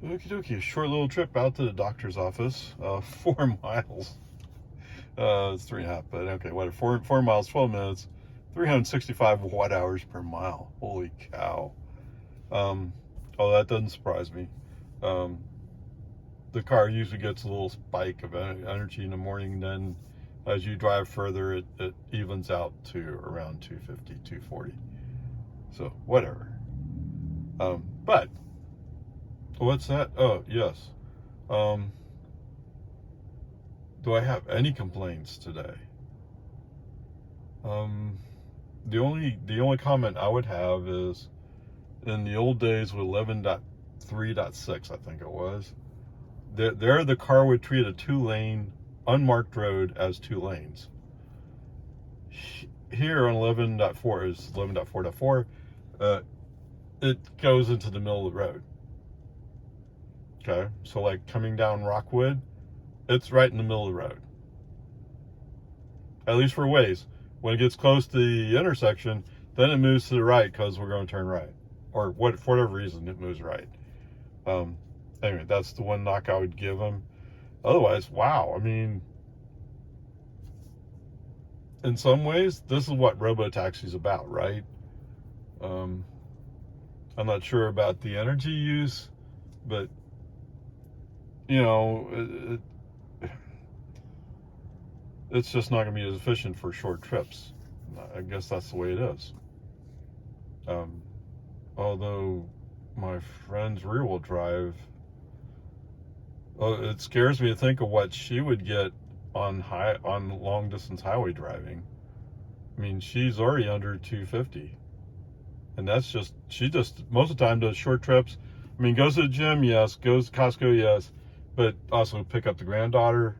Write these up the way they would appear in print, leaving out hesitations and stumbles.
Okie dokie, a short little trip out to the doctor's office. 4 miles. It's 3.5, but okay, whatever. 4 miles, 12 minutes, 365 watt hours per mile. Holy cow. Oh, that doesn't surprise me. Um, the car usually gets a little spike of energy in the morning, then as you drive further, it evens out to around 250, 240. So, whatever. But, what's that? Oh, yes. Do I have any complaints today? The only comment I would have is, in the old days with 11.3.6, I think it was, there the car would treat a 2-lane unmarked road as 2 lanes. Here on 11.4 is 11.4.4, it goes into the middle of the road. Okay, so like coming down Rockwood, it's right in the middle of the road. At least for ways. When it gets close to the intersection, then it moves to the right because we're going to turn right. Or for whatever reason, it moves right. Anyway, that's the one knock I would give them. Otherwise, wow. I mean, in some ways, this is what robotaxi's about, right? I'm not sure about the energy use, but, you know, it's just not going to be as efficient for short trips. I guess that's the way it is. Although my friend's rear-wheel drive, it scares me to think of what she would get on long-distance highway driving. I mean, she's already under 250, and she just most of the time does short trips. I mean, goes to the gym, yes, goes to Costco, yes, but also pick up the granddaughter,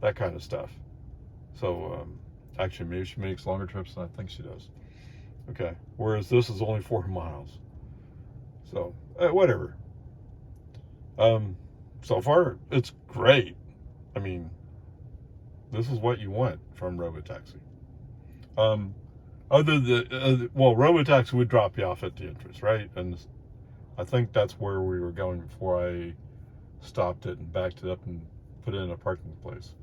that kind of stuff. So, actually, maybe she makes longer trips than I think she does. Okay, whereas this is only 4 miles. So, whatever. So far, it's great. I mean, this is what you want from robotaxi. Robotaxi would drop you off at the entrance, right? And I think that's where we were going before I stopped it and backed it up and put it in a parking place.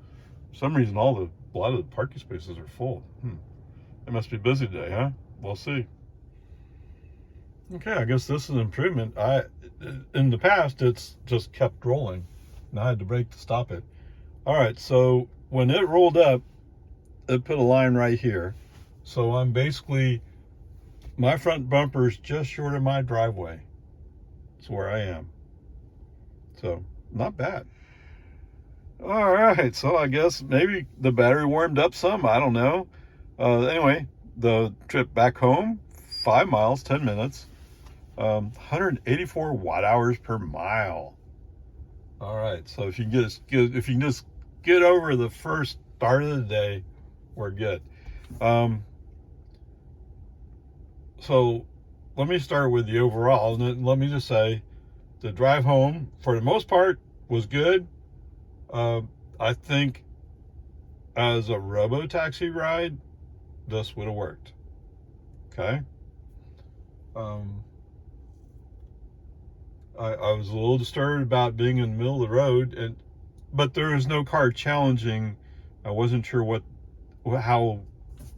For some reason, a lot of the parking spaces are full. It must be busy today, huh? We'll see. Okay, I guess this is an improvement. In the past, it's just kept rolling, and I had to brake to stop it. All right, so when it rolled up, it put a line right here. So I'm basically, my front bumper is just short of my driveway. That's where I am. So, not bad. All right, so I guess maybe the battery warmed up some. I don't know. Anyway, the trip back home, 5 miles, 10 minutes, 184 watt hours per mile. All right, so if you can just get over the first start of the day, we're good. So let me start with the overall, and then let me just say, the drive home, for the most part, was good. I think as a robotaxi ride, this would have worked. Okay. I was a little disturbed about being in the middle of the road, but there is no car challenging. I wasn't sure how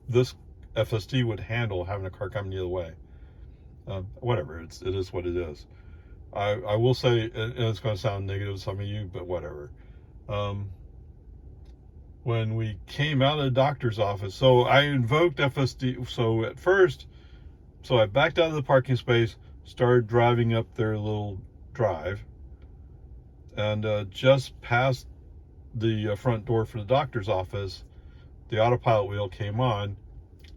this FSD would handle having a car coming the other way. Whatever, it is what it is. I will say, and it's going to sound negative to some of you, but whatever. When we came out of the doctor's office, so I invoked FSD. So at first, I backed out of the parking space, started driving up their little drive, and just past the front door for the doctor's office, the autopilot wheel came on,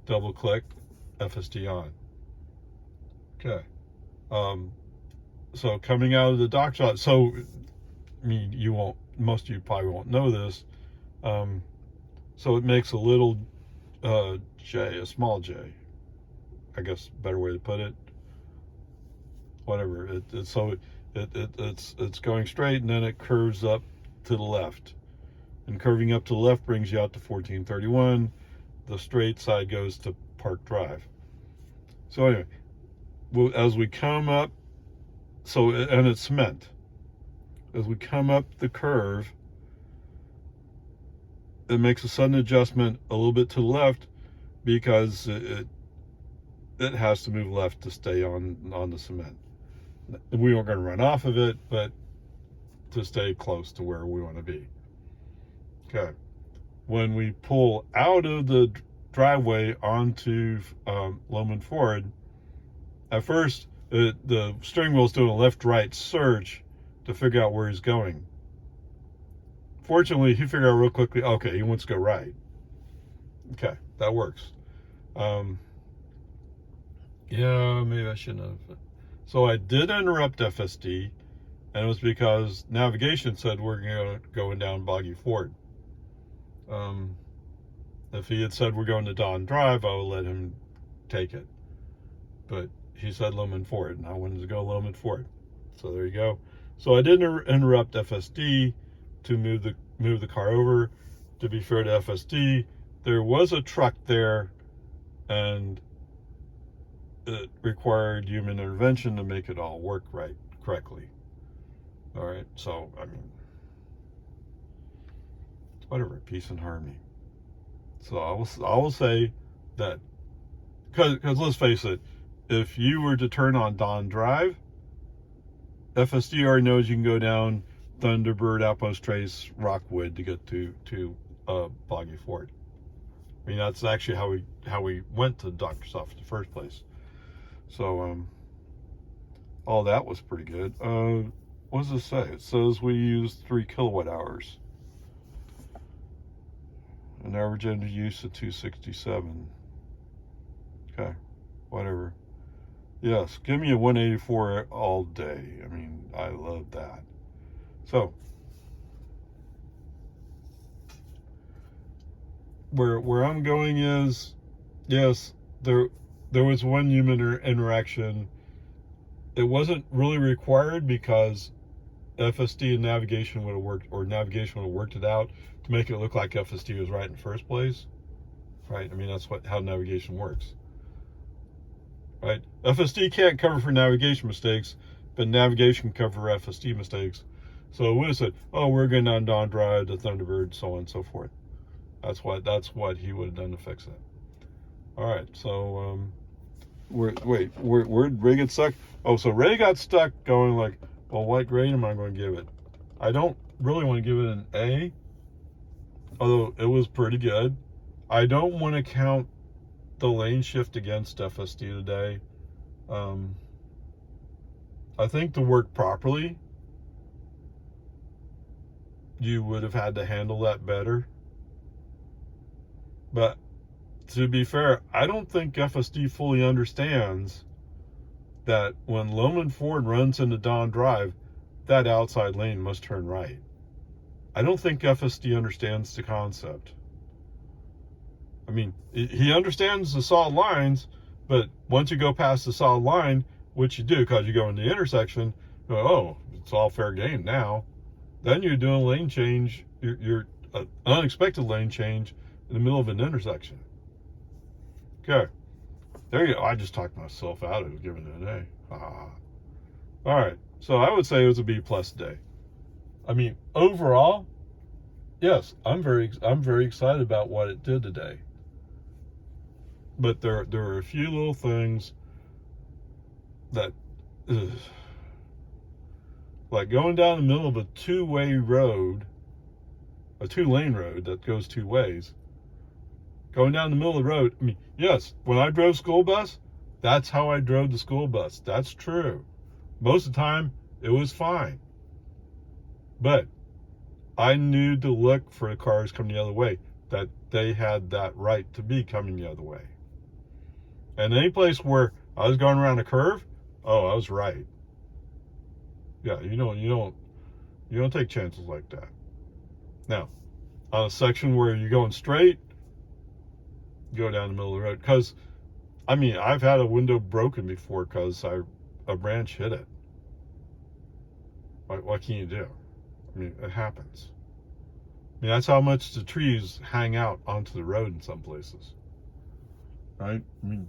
double click, FSD on. Okay. So coming out of the doctor's office, so I mean, most of you probably won't know this. So it makes a little J, a small J, I guess, better way to put it. Whatever. It's going straight, and then it curves up to the left. And curving up to the left brings you out to 1431. The straight side goes to Park Drive. So anyway, as we come up, and it's cement. as we come up the curve, it makes a sudden adjustment a little bit to the left because it has to move left to stay on the cement. We weren't going to run off of it, but to stay close to where we want to be. Okay. When we pull out of the driveway onto Loman Ford, at first the steering wheel's doing a left-right surge to figure out where he's going. Fortunately, he figured out real quickly, okay, he wants to go right. Okay, that works. Yeah, maybe I shouldn't have. So I did interrupt FSD, and it was because navigation said we're going down Boggy Ford. If he had said we're going to Don Drive, I would let him take it. But he said Loman Ford, and I wanted to go Loman Ford. So there you go. So I did interrupt FSD to move the car over. To be fair to FSD, there was a truck there, and it required human intervention to make it all work correctly. All right, so I mean, whatever, peace and harmony. So I will say that, because let's face it, if you were to turn on Don Drive, FSD already knows you can go down Thunderbird, Outpost Trace, Rockwood to get to Boggy Ford. I mean, that's actually how we went to the doctor's office in the first place. So all that was pretty good. What does it say? It says we used 3 kilowatt hours. An average energy use of 267. Okay, whatever. Yes, give me a 184 all day. I mean, I love that. So, where I'm going is, yes, there was one human interaction. It wasn't really required because FSD and navigation would have worked, or navigation would have worked it out to make it look like FSD was right in the first place. Right? I mean, that's how navigation works. Right? FSD can't cover for navigation mistakes, but navigation can cover for FSD mistakes. So it would have said, oh, we're going down Don Drive to Thunderbird, so on and so forth. That's what he would have done to fix it. All right, so where'd Ray get stuck? Oh, so Ray got stuck going like, well, what grade am I going to give it? I don't really want to give it an A, although it was pretty good. I don't want to count the lane shift against FSD today. I think to work properly, you would have had to handle that better. But to be fair, I don't think FSD fully understands that when Loman Ford runs into Don Drive, that outside lane must turn right. I don't think FSD understands the concept. I mean, he understands the solid lines, but once you go past the solid line, which you do because you go in the intersection, you go, oh, it's all fair game now. Then you're doing lane change, you're unexpected lane change in the middle of an intersection. Okay, there you go. I just talked myself out of giving it an A. All right, so I would say it was a B+ day. I mean, overall, yes, I'm very excited about what it did today. But there are a few little things that, like going down the middle of a 2-way road, a 2-lane road that goes 2 ways. Going down the middle of the road, I mean, yes, when I drove school bus, that's how I drove the school bus. That's true. Most of the time, it was fine. But I knew to look for the cars coming the other way, that they had that right to be coming the other way. And any place where I was going around a curve, oh, I was right. Yeah, you don't take chances like that. Now, on a section where you're going straight, go down the middle of the road. Because, I mean, I've had a window broken before because a branch hit it. What can you do? I mean, it happens. I mean, that's how much the trees hang out onto the road in some places. Right? I mean,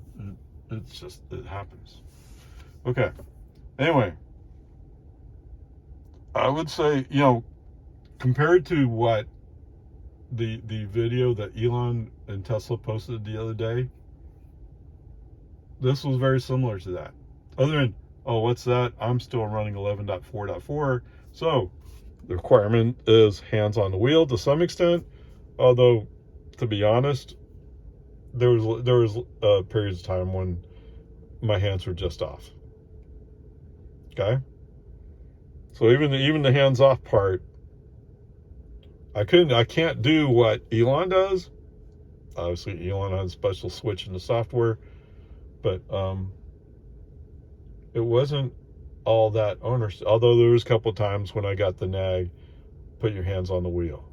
it happens. Okay. Anyway, I would say, compared to what the video that Elon and Tesla posted the other day, this was very similar to that. Other than, oh, what's that? I'm still running 11.4.4. So the requirement is hands on the wheel to some extent. Although, to be honest, there was periods of time when my hands were just off. Okay, so even the hands off part, I can't do what Elon does. Obviously, Elon has a special switch in the software, but it wasn't all that onerous. Although there was a couple of times when I got the nag, put your hands on the wheel.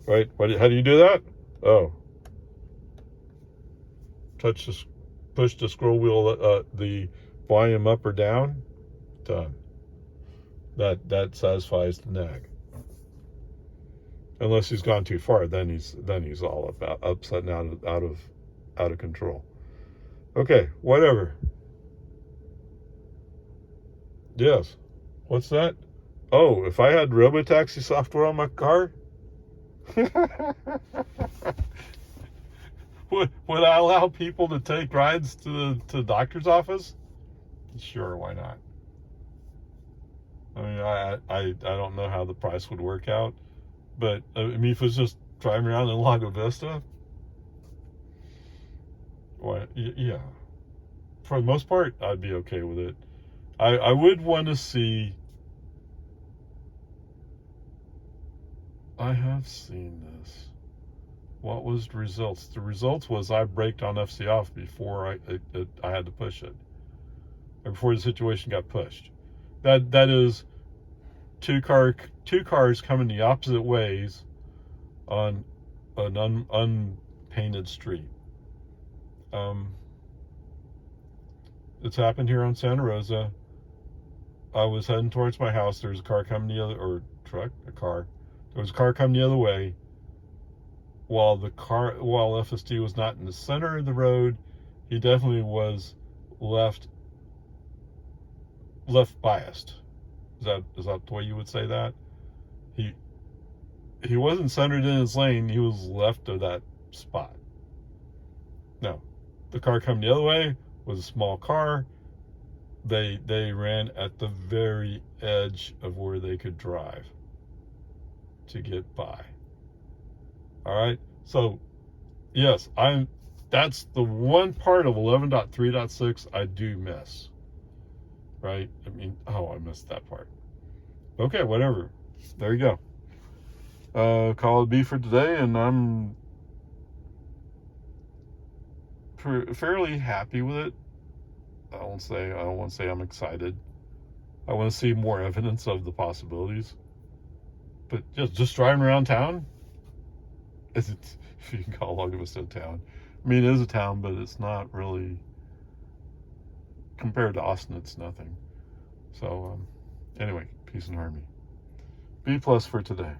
Right? How do you do that? Oh, push the scroll wheel, the volume up or down. Done. That satisfies the nag. Unless he's gone too far, then he's all upset and out of control. Okay, whatever. Yes. What's that? Oh, if I had robotaxi software on my car, would I allow people to take rides to the doctor's office? Sure, why not? I mean, I don't know how the price would work out, but I mean, if it's just driving around in Lago Vista, why? Yeah, for the most part, I'd be okay with it. I would want to see. I have seen this. What was the results? The results was I braked on FC off before I had to push it, or before the situation got pushed. That is two cars coming the opposite ways on an unpainted street. It's happened here on Santa Rosa. I was heading towards my house. There's a car coming the other, or truck, a car. There was a car coming the other way. While FSD was not in the center of the road, he definitely was left biased. Is that the way you would say that? He wasn't centered in his lane. He was left of that spot. No, the car coming the other way was a small car. They ran at the very edge of where they could drive to get by. All right. So, yes, that's the one part of 11.3.6 I do miss. Right? I mean, I missed that part. Okay, whatever. There you go. Call it B for today, and I'm fairly happy with it. I don't want to say I'm excited. I want to see more evidence of the possibilities. But just driving around town, if you can call Lago Vista a town. I mean, it is a town, but it's not really, compared to Austin, it's nothing. So, anyway, peace and harmony. B+ for today.